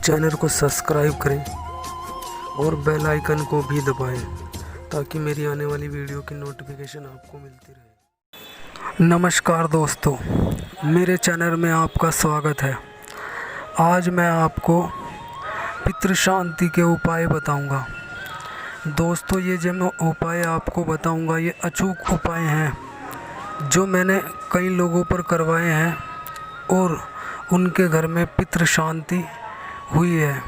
Channel को subscribe करें और बेल आइकन को भी दबाएं ताकि मेरी आने वाली वीडियो की नोटिफिकेशन आपको मिलती रहे। नमस्कार दोस्तों, मेरे चैनल में आपका स्वागत है। आज मैं आपको पितृ शांति के उपाय बताऊंगा। दोस्तों, ये जो मैं उपाय आपको बताऊंगा ये अचूक उपाय हैं जो मैंने कई लोगों पर करवाए हैं और उनके घर में पितृ शांति हुई है।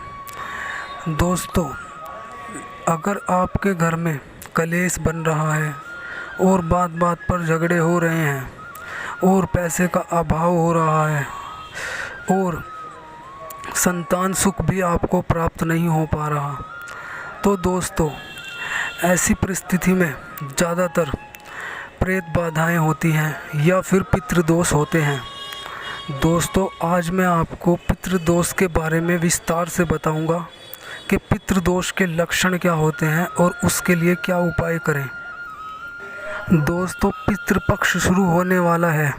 दोस्तों, अगर आपके घर में कलेश बन रहा है और बात बात पर झगड़े हो रहे हैं और पैसे का अभाव हो रहा है और संतान सुख भी आपको प्राप्त नहीं हो पा रहा, तो दोस्तों ऐसी परिस्थिति में ज़्यादातर प्रेत बाधाएं होती हैं या फिर पितृदोष होते हैं। दोस्तों, आज मैं आपको पितृदोष के बारे में विस्तार से बताऊंगा कि पितृदोष के लक्षण क्या होते हैं और उसके लिए क्या उपाय करें। दोस्तों, पितृपक्ष शुरू होने वाला है।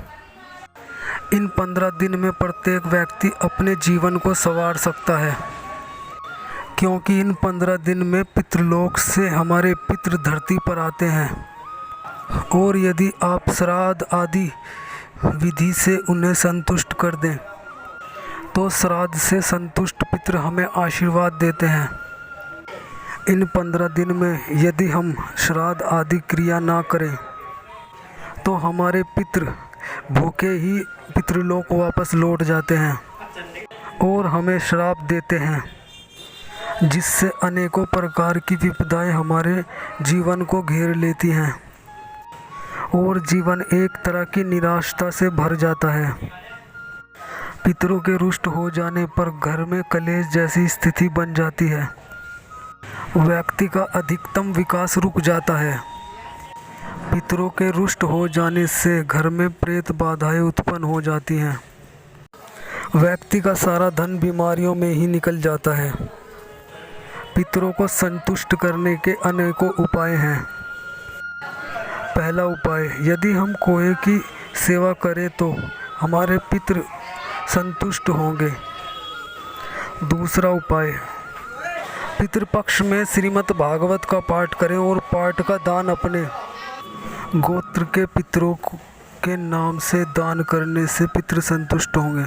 इन 15 दिन में प्रत्येक व्यक्ति अपने जीवन को संवार सकता है, क्योंकि इन 15 दिन में पितृलोक से हमारे पितृ धरती पर आते हैं और यदि आप श्राद्ध आदि विधि से उन्हें संतुष्ट कर दें तो श्राद्ध से संतुष्ट पितृ हमें आशीर्वाद देते हैं। इन 15 दिन में यदि हम श्राद्ध आदि क्रिया ना करें तो हमारे पितृ भूखे ही पितृलोक वापस लौट जाते हैं और हमें श्राप देते हैं, जिससे अनेकों प्रकार की विपदाएं हमारे जीवन को घेर लेती हैं और जीवन एक तरह की निराशा से भर जाता है। पितरों के रुष्ट हो जाने पर घर में कलेश जैसी स्थिति बन जाती है। व्यक्ति का अधिकतम विकास रुक जाता है। पितरों के रुष्ट हो जाने से घर में प्रेत बाधाएं उत्पन्न हो जाती हैं। व्यक्ति का सारा धन बीमारियों में ही निकल जाता है। पितरों को संतुष्ट करने के अनेकों उपाय हैं। पहला उपाय, यदि हम कोए की सेवा करें तो हमारे पितृ संतुष्ट होंगे। दूसरा उपाय, पितृपक्ष में श्रीमद् भागवत का पाठ करें और पाठ का दान अपने गोत्र के पितरों के नाम से दान करने से पितृ संतुष्ट होंगे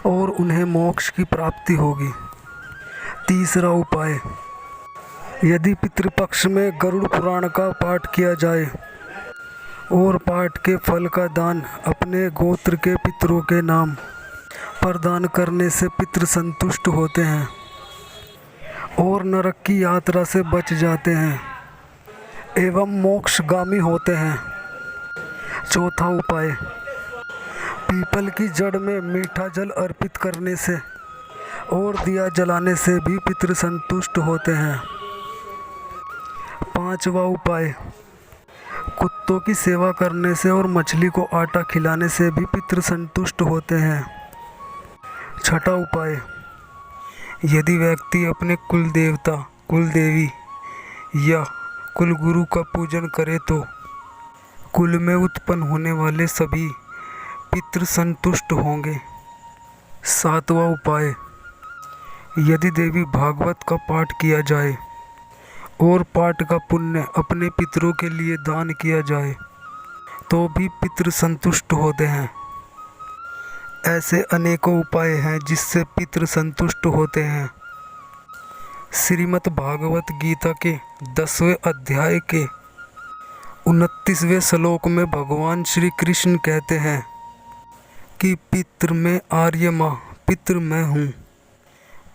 और उन्हें मोक्ष की प्राप्ति होगी। तीसरा उपाय, यदि पितृपक्ष में गरुड़ पुराण का पाठ किया जाए और पाठ के फल का दान अपने गोत्र के पितरों के नाम पर दान करने से पितृ संतुष्ट होते हैं और नरक की यात्रा से बच जाते हैं एवं मोक्षगामी होते हैं। चौथा उपाय, पीपल की जड़ में मीठा जल अर्पित करने से और दिया जलाने से भी पितृ संतुष्ट होते हैं। पांचवा उपाय, कुत्तों की सेवा करने से और मछली को आटा खिलाने से भी पितृ संतुष्ट होते हैं। छठा उपाय, यदि व्यक्ति अपने कुल देवता, कुल देवी या कुल गुरु का पूजन करे तो कुल में उत्पन्न होने वाले सभी पितृ संतुष्ट होंगे। सातवां उपाय, यदि देवी भागवत का पाठ किया जाए और पाठ का पुण्य अपने पितरों के लिए दान किया जाए तो भी पितृ संतुष्ट होते हैं। ऐसे अनेकों उपाय हैं जिससे पितृ संतुष्ट होते हैं। श्रीमद् भागवत गीता के 10वें अध्याय के 29वें श्लोक में भगवान श्री कृष्ण कहते हैं कि पितृ में आर्य माँ, पितृ मैं हूँ।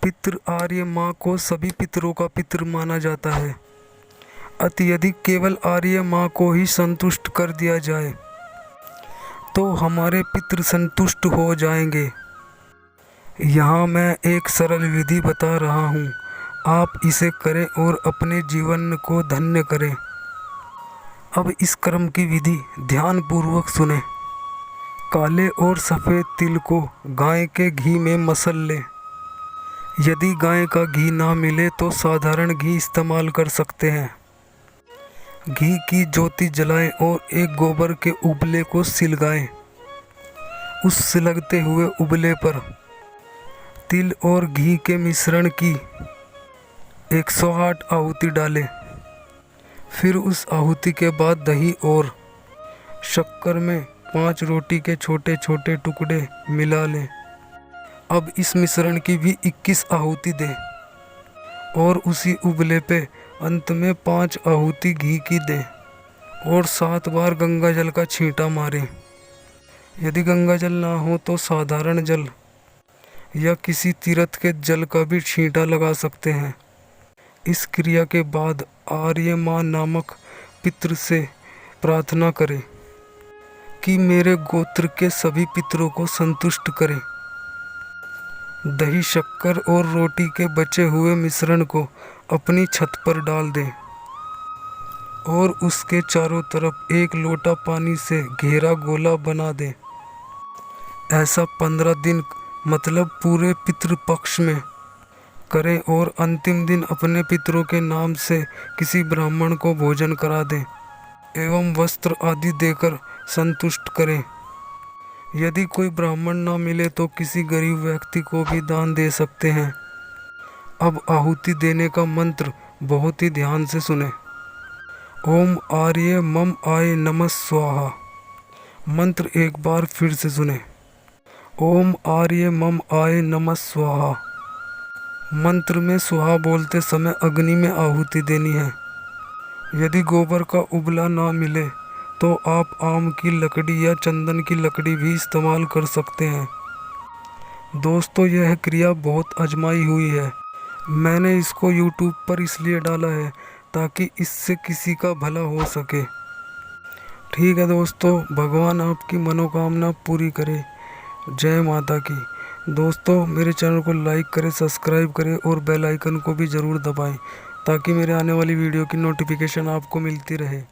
पितृ आर्य माँ को सभी पितरों का पितृ माना जाता है। अत्यधिक केवल आर्य माँ को ही संतुष्ट कर दिया जाए तो हमारे पितृ संतुष्ट हो जाएंगे। यहाँ मैं एक सरल विधि बता रहा हूँ, आप इसे करें और अपने जीवन को धन्य करें। अब इस कर्म की विधि ध्यानपूर्वक सुने। काले और सफ़ेद तिल को गाय के घी में मसल लें। यदि गाय का घी ना मिले तो साधारण घी इस्तेमाल कर सकते हैं। घी की ज्योति जलाएं और एक गोबर के उबले को सिलगाएं। उस सिलगते हुए उबले पर तिल और घी के मिश्रण की 108 आहुति डालें। फिर उस आहुति के बाद दही और शक्कर में 5 रोटी के छोटे छोटे टुकड़े मिला लें। अब इस मिश्रण की भी 21 आहुति दें और उसी उबले पे अंत में 5 आहुति घी की दें और 7 बार गंगा जल का छींटा मारें। यदि गंगा जल ना हो तो साधारण जल या किसी तीर्थ के जल का भी छींटा लगा सकते हैं। इस क्रिया के बाद आर्यमान नामक पितृ से प्रार्थना करें कि मेरे गोत्र के सभी पितरों को संतुष्ट करें। दही, शक्कर और रोटी के बचे हुए मिश्रण को अपनी छत पर डाल दें और उसके चारों तरफ 1 लोटा पानी से घेरा गोला बना दें। ऐसा 15 दिन मतलब पूरे पितृपक्ष में करें और अंतिम दिन अपने पितरों के नाम से किसी ब्राह्मण को भोजन करा दें एवं वस्त्र आदि देकर संतुष्ट करें। यदि कोई ब्राह्मण ना मिले तो किसी गरीब व्यक्ति को भी दान दे सकते हैं। अब आहुति देने का मंत्र बहुत ही ध्यान से सुने। ओम आर्य मम आय नमः स्वाहा। मंत्र एक बार फिर से सुने। ओम आर्य मम आय नमः स्वाहा। मंत्र में स्वाहा बोलते समय अग्नि में आहुति देनी है। यदि गोबर का उबला ना मिले तो आप आम की लकड़ी या चंदन की लकड़ी भी इस्तेमाल कर सकते हैं। दोस्तों, यह क्रिया बहुत आजमाई हुई है। मैंने इसको YouTube पर इसलिए डाला है ताकि इससे किसी का भला हो सके। ठीक है दोस्तों, भगवान आपकी मनोकामना पूरी करे। जय माता की। दोस्तों, मेरे चैनल को लाइक करें, सब्सक्राइब करें और बेल आइकन को भी ज़रूर दबाएं ताकि मेरे आने वाली वीडियो की नोटिफिकेशन आपको मिलती रहे।